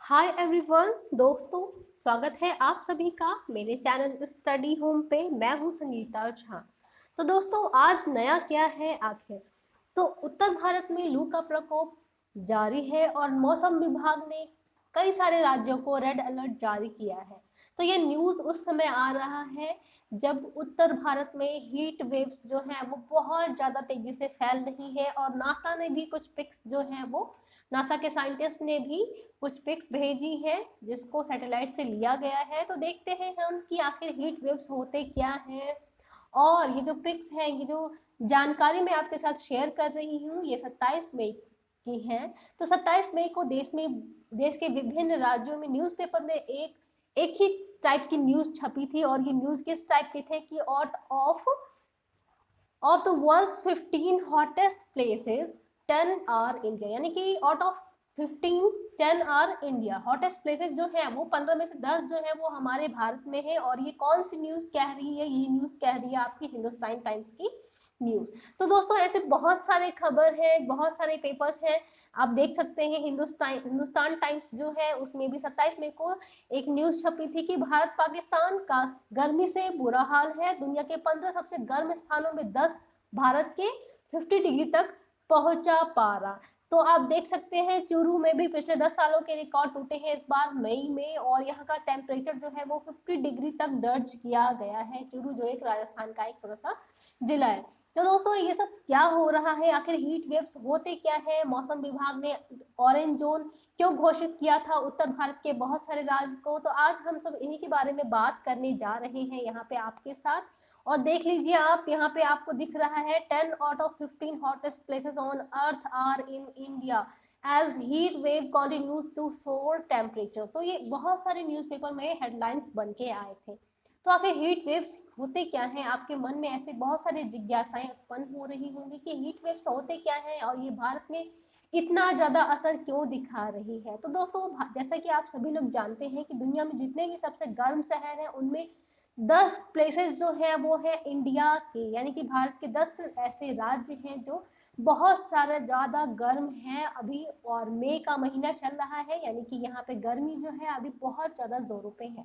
Hi everyone दोस्तों, स्वागत है आप सभी का मेरे चैनल स्टडी होम पे। मैं हूं संगीता झा। तो दोस्तों, आज नया क्या है आखिर? तो उत्तर भारत में लू का प्रकोप जारी है और मौसम विभाग ने कई सारे राज्यों को रेड अलर्ट जारी किया है। तो ये न्यूज़ उस समय आ रहा है जब उत्तर भारत में हीट वेव्स जो है वो बहुत ज़्यादा तेजी से फैल रही है, और नासा ने भी कुछ पिक्स जो है वो नासा के साइंटिस्ट ने भी कुछ पिक्स भेजी है जिसको सैटेलाइट से लिया गया है। तो देखते हैं हम कि आखिर हीट वेव्स होते क्या हैं। और ये जो पिक्स हैं, ये जो जानकारी मैं आपके साथ शेयर कर रही हूँ, ये 27 मई की है। तो 27 मई को देश के विभिन्न राज्यों में न्यूज़पेपर में एक ही टाइप की न्यूज़ छपी थी, और ये न्यूज़ किस टाइप की थे कि out of the world's 15 hottest places 10 are India, यानी कि out of 15 10 are India. Hottest places जो है वो 15 में से 10 जो है वो हमारे भारत में है। और ये कौन सी न्यूज़ कह रही है? ये न्यूज़ कह रही है आपकी हिंदुस्तान टाइम्स की न्यूज़। तो दोस्तों, ऐसे बहुत सारे खबर है, बहुत सारे पेपर्स हैं। आप देख सकते हैं हिंदुस्तान टाइम्स जो है उसमें भी 27 मई को एक न्यूज़ छपी थी कि भारत पाकिस्तान का गर्मी से बुरा हाल है। दुनिया के 15 सबसे गर्म स्थानों में 10 भारत के 50 डिग्री तक पहुंचा पारा। तो आप देख सकते हैं चूरू में भी पिछले 10 सालों के रिकॉर्ड टूटे हैं इस बार मई में, और यहाँ का टेम्परेचर जो है वो 50 डिग्री तक दर्ज किया गया है। चूरू जो एक राजस्थान का एक थोड़ा सा जिला है। तो दोस्तों, ये सब क्या हो रहा है? आखिर हीट वेव्स होते क्या है? मौसम विभाग ने ऑरेंज जोन क्यों घोषित किया था उत्तर भारत के बहुत सारे राज्य को? तो आज हम सब इन्हीं के बारे में बात करने जा रहे हैं यहाँ पे आपके साथ। और देख लीजिए आप, यहाँ पे आपको दिख रहा है 10 out of 15 hottest places on earth are in India as heat wave continues to soar temperature. तो ये बहुत सारे न्यूज़पेपर में हेडलाइंस बन के आए थे। तो आखिर हीट वेव्स होते क्या हैं? आपके मन में ऐसे बहुत सारे जिज्ञासाएं उत्पन्न हो रही होंगी कि हीट वेव्स होते क्या हैं और ये भारत में इतना ज्यादा असर क्यों दिखा रही है। तो दोस्तों, जैसा कि आप सभी लोग जानते हैं कि दुनिया में जितने भी सबसे गर्म शहर हैं उनमें 10 प्लेसेस जो है वो है इंडिया के, यानी कि भारत के 10 ऐसे राज्य हैं जो बहुत सारा ज्यादा गर्म है अभी। और मई का महीना चल रहा है, यानी कि यहाँ पे गर्मी जो है अभी बहुत ज्यादा जोरों पे है।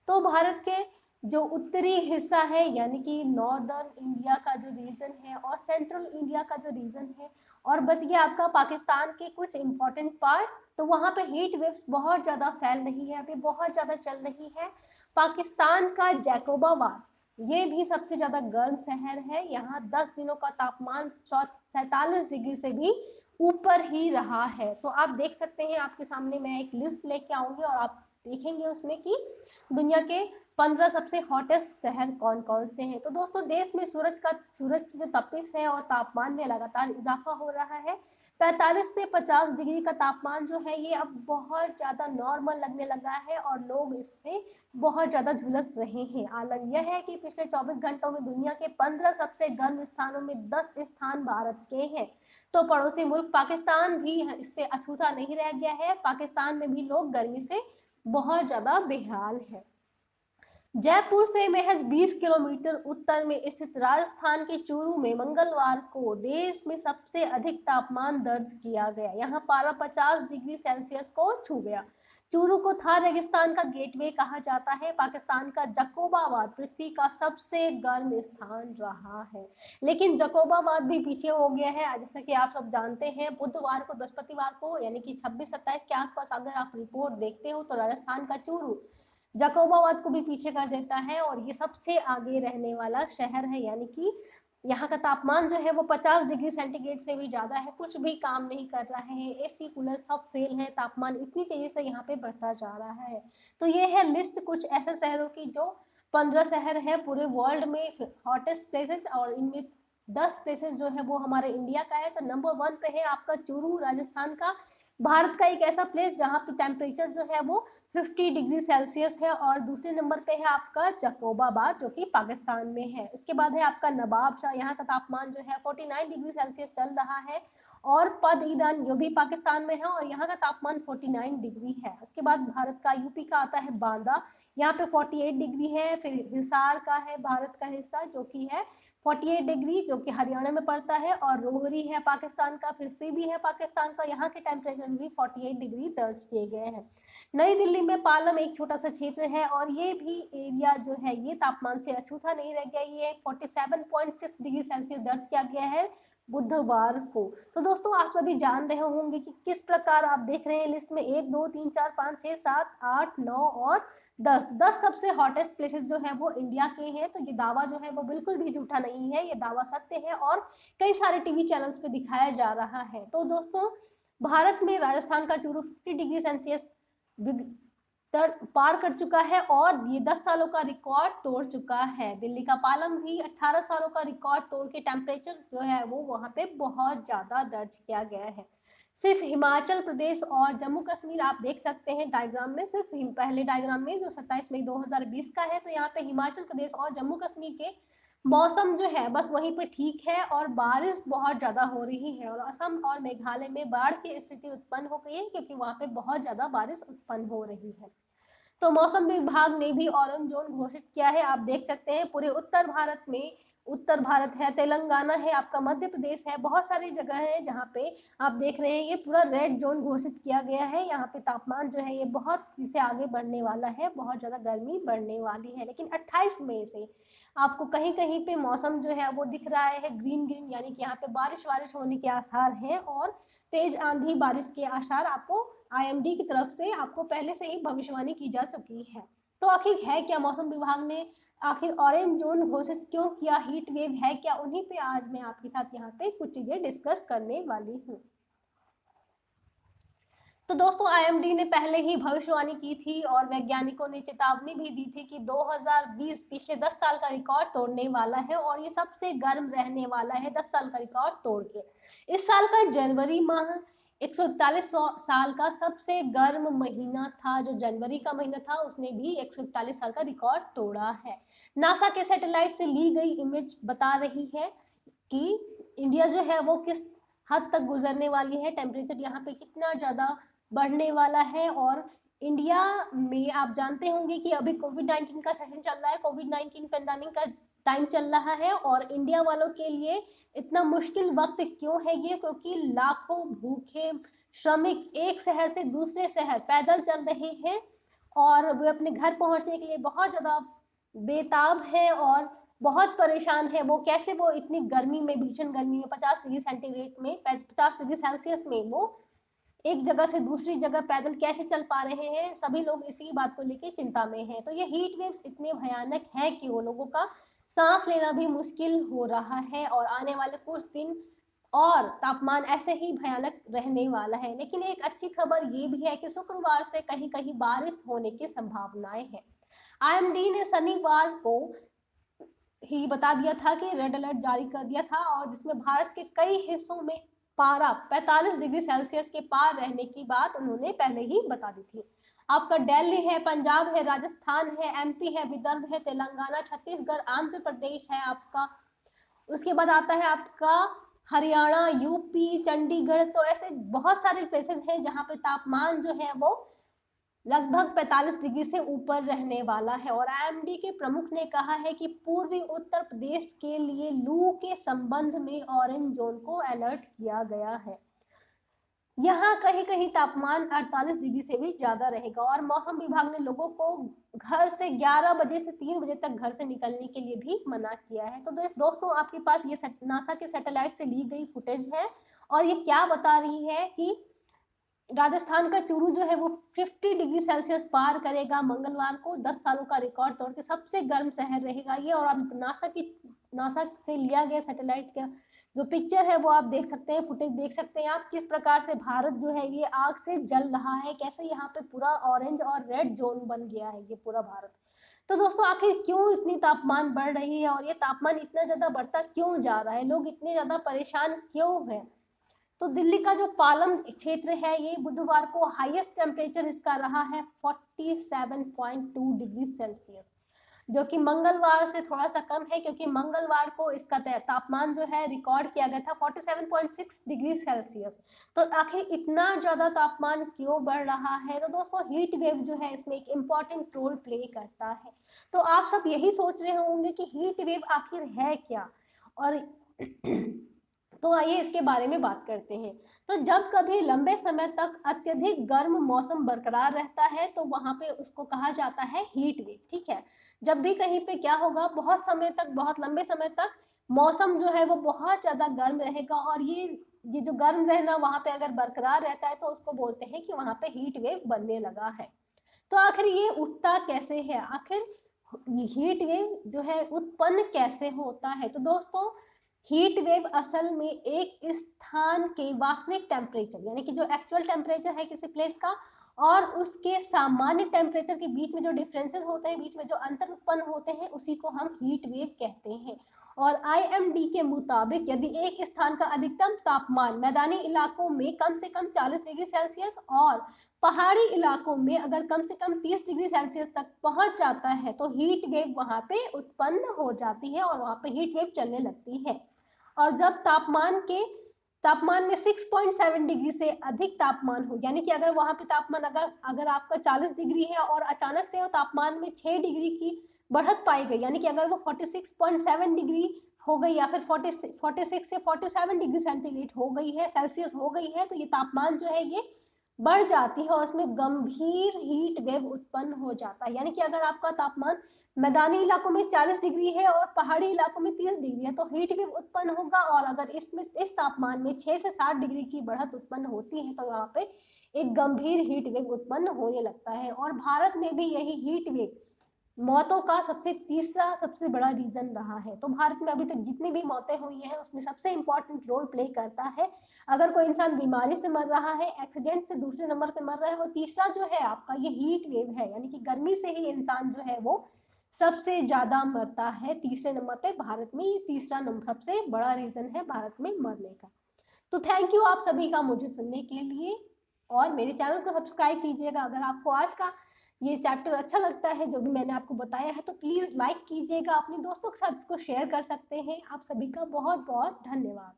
तो भारत के जो उत्तरी हिस्सा है, यानी कि नॉर्दर्न इंडिया का जो रीजन है और सेंट्रल इंडिया का जो रीजन है, और बच गया आपका पाकिस्तान के कुछ इंपॉर्टेंट पार्ट, तो वहां पे हीट वेव्स बहुत ज्यादा फैल रही है, अभी बहुत ज्यादा चल रही है। पाकिस्तान का जैकोबाबाद ये भी सबसे ज्यादा गर्म शहर है। यहाँ 10 दिनों का तापमान 47 डिग्री से भी ऊपर ही रहा है। तो आप देख सकते हैं, आपके सामने मैं एक लिस्ट लेके आऊंगी और आप देखेंगे उसमें कि दुनिया के 15 सबसे हॉटेस्ट शहर कौन कौन से हैं। तो दोस्तों, देश में सूरज की जो तपिश है और तापमान में लगातार इजाफा हो रहा है। 45 से 50 डिग्री का तापमान जो है ये अब बहुत ज्यादा नॉर्मल लगने लगा है और लोग इससे बहुत ज्यादा झुलस रहे हैं। आलम यह है कि पिछले 24 घंटों में दुनिया के 15 सबसे गर्म स्थानों में 10 स्थान भारत के हैं। तो पड़ोसी मुल्क पाकिस्तान भी इससे अछूता नहीं रह गया है। पाकिस्तान में भी लोग गर्मी से बहुत ज्यादा बेहाल है। जयपुर से महज 20 किलोमीटर उत्तर में स्थित राजस्थान के चूरू में मंगलवार को देश में सबसे अधिक तापमान दर्ज किया गया। यहाँ पारा 50 डिग्री सेल्सियस को छू गया। चूरू को थार रेगिस्तान का गेटवे कहा जाता है। पाकिस्तान का जकोबाबाद पृथ्वी का सबसे गर्म स्थान रहा है, लेकिन जकोबाबाद भी पीछे हो गया है। जैसा कि आप सब जानते हैं, बुधवार को बृहस्पतिवार को यानी कि 26-27 के आसपास अगर आप रिपोर्ट देखते हो तो राजस्थान का चूरू जकोबाबाद को भी पीछे कर देता है, और ये सबसे आगे रहने वाला शहर है। यानी कि यहाँ का तापमान जो है वो 50 डिग्री सेंटीग्रेड से भी ज्यादा है। कुछ भी काम नहीं कर रहे हैं, एसी कूलर सब फेल है, तापमान इतनी तेजी से यहाँ पे बढ़ता जा रहा है। तो ये है लिस्ट कुछ ऐसे शहरों की जो 15 शहर है पूरे वर्ल्ड में हॉटेस्ट प्लेसेस, और इनमें 10 प्लेसेस जो है वो हमारे इंडिया का है। तो नंबर 1 पे है आपका चूरू राजस्थान का, भारत का एक ऐसा प्लेस जहाँ पे टेम्परेचर जो है वो 50 डिग्री सेल्सियस है। और दूसरे नंबर पे है आपका जकोबाबाद जो कि पाकिस्तान में है। इसके बाद है आपका नवाबशाह, यहाँ का तापमान जो है 49 डिग्री सेल्सियस चल रहा है। और पद ईदन जो भी पाकिस्तान में है, और यहाँ का तापमान 49 डिग्री है। उसके बाद भारत का यूपी का आता है बांदा, यहाँ पे 48 डिग्री है। फिर हिसार का है भारत का हिस्सा जो कि है 48 डिग्री जो कि हरियाणा में पड़ता है, और रोहरी है पाकिस्तान का, फिर सीबी है पाकिस्तान का, यहाँ के टेम्परेचर भी 48 डिग्री दर्ज किए गए हैं। नई दिल्ली में पालम एक छोटा सा क्षेत्र है और ये भी एरिया जो है ये तापमान से अछूता नहीं रह गया, ये 47.6 डिग्री सेल्सियस दर्ज किया गया है बुधवार को। तो दोस्तों आप सभी जान रहे होंगे कि किस प्रकार, आप देख रहे हैं लिस्ट में 1 2 3 4 5 6 7 8 9 और 10 सबसे हॉटेस्ट प्लेसेस जो है वो इंडिया के हैं। तो ये दावा जो है वो बिल्कुल भी झूठा नहीं है, ये दावा सत्य है और कई सारे टीवी चैनल्स पे दिखाया जा रहा है। तो दोस्तों भारत में राजस्थान का चूरू 50 डिग्री सेल्सियस पार कर चुका है और ये 10 सालों का रिकॉर्ड तोड़ चुका है। दिल्ली का पालम भी 18 सालों का रिकॉर्ड तोड़ के टेम्परेचर जो है वो वहां पे बहुत ज्यादा दर्ज किया गया है। सिर्फ हिमाचल प्रदेश और जम्मू कश्मीर आप देख सकते हैं डायग्राम में, सिर्फ पहले डायग्राम में जो 27 मई 2020 का है, तो यहाँ पे हिमाचल प्रदेश और जम्मू कश्मीर के मौसम जो है बस वहीं पे ठीक है और बारिश बहुत ज्यादा हो रही है, और असम और मेघालय में बाढ़ की स्थिति उत्पन्न हो गई है क्योंकि वहां पे बहुत ज्यादा बारिश उत्पन्न हो रही है। तो मौसम विभाग ने भी ऑरेंज जोन घोषित किया है। आप देख सकते हैं पूरे उत्तर भारत में, उत्तर भारत है, तेलंगाना है, आपका मध्य प्रदेश है, बहुत सारी जगह है जहाँ पे आप देख रहे हैं ये पूरा रेड जोन घोषित किया गया है। यहाँ पे तापमान जो है ये बहुत से आगे बढ़ने वाला है, बहुत ज़्यादा गर्मी बढ़ने वाली है। लेकिन 28 मई से आपको कहीं कहीं पे मौसम जो है वो दिख रहा है ग्रीन ग्रीन, यानी कि यहाँ पे बारिश होने के आसार हैं और तेज आंधी बारिश के आसार आपको आईएमडी की तरफ से आपको पहले से ही भविष्यवाणी की जा चुकी है। तो आखिर है क्या, मौसम विभाग ने आखिर ऑरेंज जोन घोषित क्यों किया, हीट वेव है क्या, उन्हीं पे आज मैं आपके साथ यहाँ पे कुछ चीजें डिस्कस करने वाली हूँ। तो दोस्तों आईएमडी ने पहले ही भविष्यवाणी की थी और वैज्ञानिकों ने चेतावनी भी दी थी कि 2020 पिछले 10 साल का रिकॉर्ड तोड़ने वाला है और ये सबसे गर्म रहने वाला है 10 साल का रिकॉर्ड तोड़ के। इस साल का जनवरी माह 141 साल का सबसे गर्म महीना था, जो जनवरी का महीना था उसने भी 141 साल का रिकॉर्ड तोड़ा है। नासा के सैटेलाइट से ली गई इमेज बता रही है कि इंडिया जो है वो किस हद तक गुजरने वाली है, टेम्परेचर यहाँ पे कितना ज्यादा बढ़ने वाला है। और इंडिया में आप जानते होंगे कि अभी कोविड-19 का सेशन चल रहा है, कोविड-19 पेंडेमिक का टाइम चल रहा है और इंडिया वालों के लिए इतना मुश्किल वक्त क्यों है ये, क्योंकि लाखों भूखे श्रमिक एक शहर से दूसरे शहर पैदल चल रहे हैं और वे अपने घर पहुंचने के लिए बहुत ज़्यादा बेताब है और बहुत परेशान है। वो कैसे, वो इतनी गर्मी में, भीषण गर्मी में 50 डिग्री सेंटीग्रेड में, 50 डिग्री सेल्सियस में वो एक जगह से दूसरी जगह पैदल कैसे चल पा रहे हैं, सभी लोग इसी बात को लेकर चिंता में हैं। तो ये हीट वेव्स इतने भयानक है कि वो लोगों का सांस लेना भी मुश्किल हो रहा है और आने वाले कुछ दिन और तापमान ऐसे ही भयानक रहने वाला है। लेकिन एक अच्छी खबर ये भी है कि शुक्रवार से कहीं कहीं बारिश होने की संभावनाएं हैं। आईएमडी ने शनिवार को ही बता दिया था कि रेड अलर्ट जारी कर दिया था और जिसमें भारत के कई हिस्सों में पारा 45 डिग्री सेल्सियस के पार रहने की बात उन्होंने पहले ही बता दी थी। आपका दिल्ली है, पंजाब है, राजस्थान है, एमपी है, विदर्भ है, तेलंगाना, छत्तीसगढ़, आंध्र प्रदेश है आपका, उसके बाद आता है आपका हरियाणा, यूपी, चंडीगढ़। तो ऐसे बहुत सारे प्लेसेस हैं जहाँ पे तापमान जो है वो लगभग 45 डिग्री से ऊपर रहने वाला है। और आईएमडी के प्रमुख ने कहा है कि पूर्वी उत्तर प्रदेश के लिए लू के संबंध में ऑरेंज जोन को अलर्ट किया गया है। यहाँ कहीं कहीं तापमान 48 डिग्री से भी ज्यादा रहेगा और मौसम विभाग ने लोगों को घर से 11 बजे से 3 बजे तक घर से निकलने के लिए भी मना किया है। तो दोस्तों आपके पास ये नासा के सैटेलाइट से ली गई फुटेज है और ये क्या बता रही है कि राजस्थान का चूरू जो है वो 50 डिग्री सेल्सियस पार करेगा मंगलवार को, 10 सालों का रिकॉर्ड तोड़ के सबसे गर्म शहर रहेगा ये। और आप नासा से लिया गया सैटेलाइट का जो पिक्चर है वो आप देख सकते हैं, फुटेज देख सकते हैं आप, किस प्रकार से भारत जो है ये आग से जल रहा है, कैसे यहाँ पे पूरा ऑरेंज और रेड जोन बन गया है ये पूरा भारत। तो दोस्तों आखिर क्यों इतनी तापमान बढ़ रही है और ये तापमान इतना ज्यादा बढ़ता क्यों जा रहा है, लोग इतने ज्यादा परेशान क्यों है। तो दिल्ली का जो पालम क्षेत्र है ये बुधवार को हाईएस्ट टेम्परेचर इसका रहा है 47.2 डिग्री सेल्सियस, जो कि मंगलवार से थोड़ा सा कम है क्योंकि मंगलवार को इसका तापमान जो है रिकॉर्ड किया गया था 47.6 डिग्री सेल्सियस। तो आखिर इतना ज्यादा तापमान क्यों बढ़ रहा है, तो दोस्तों हीट वेव जो है इसमें एक इम्पॉर्टेंट रोल प्ले करता है। तो आप सब यही सोच रहे होंगे कि हीट वेव आखिर है क्या और तो आइए इसके बारे में बात करते हैं। तो जब कभी लंबे समय तक अत्यधिक गर्म मौसम बरकरार रहता है तो वहां पे उसको कहा जाता है हीट वेव। ठीक है, जब भी कहीं पे क्या होगा, बहुत समय तक, बहुत लंबे समय तक मौसम जो है वो बहुत ज्यादा गर्म रहेगा, और ये जो गर्म रहना वहां पे अगर बरकरार रहता है तो उसको बोलते हैं कि वहां पे हीट वेव बनने लगा है। तो आखिर ये उठता कैसे है, आखिर हीट वेव जो है उत्पन्न कैसे होता है? तो दोस्तों, हीट वेव असल में एक स्थान के वास्तविक टेम्परेचर, यानी कि जो एक्चुअल टेम्परेचर है किसी प्लेस का, और उसके सामान्य टेम्परेचर के बीच में जो डिफरेंसेस होते हैं, बीच में जो अंतर उत्पन्न होते हैं, उसी को हम हीट वेव कहते हैं। और IMD के मुताबिक यदि एक स्थान का अधिकतम तापमान मैदानी इलाकों में कम से कम 40 डिग्री सेल्सियस और पहाड़ी इलाकों में अगर कम से कम 30 डिग्री सेल्सियस तक पहुंच जाता है तो हीट वेव वहां पे उत्पन्न हो जाती है और वहां पे हीट वेव चलने लगती है। और जब तापमान में 6.7 डिग्री से अधिक तापमान हो, यानी कि अगर वहां पे तापमान अगर आपका 40 डिग्री है और अचानक से वो तापमान में 6 डिग्री की बढ़त पाई गई, यानी कि अगर वो 46.7 डिग्री हो गई या फिर 46 से 47 डिग्री सेंटीग्रेड हो गई है, सेल्सियस हो गई है, तो ये तापमान जो है ये बढ़ जाती है और उसमें गंभीर हीट वेव उत्पन्न हो जाता है। यानी कि अगर आपका तापमान मैदानी इलाकों में 40 डिग्री है और पहाड़ी इलाकों में 30 डिग्री है तो हीट वेव उत्पन्न होगा, और अगर इस तापमान में 6 से 7 डिग्री की बढ़त उत्पन्न होती है तो यहाँ पे एक गंभीर हीट वेव उत्पन्न होने लगता है। और भारत में भी यही हीट वेव मौतों का तीसरा सबसे बड़ा रीजन रहा है। तो भारत में अभी तक जितनी भी मौतें हुई हैं उसमें सबसे इंपॉर्टेंट रोल प्ले करता है, अगर कोई इंसान बीमारी से मर रहा है, एक्सीडेंट से दूसरे नंबर पे मर रहा है, और तीसरा जो है आपका ये हीट वेव है, यानी कि गर्मी से ही इंसान जो है वो सबसे ज्यादा मरता है तीसरे नंबर पे। भारत में ये तीसरा नंबर सबसे बड़ा रीजन है भारत में मरने का। तो थैंक यू आप सभी का मुझे सुनने के लिए, और मेरे चैनल को सब्सक्राइब कीजिएगा। अगर आपको आज का ये चैप्टर अच्छा लगता है जो भी मैंने आपको बताया है तो प्लीज लाइक कीजिएगा, अपने दोस्तों के साथ इसको शेयर कर सकते हैं। आप सभी का बहुत बहुत धन्यवाद।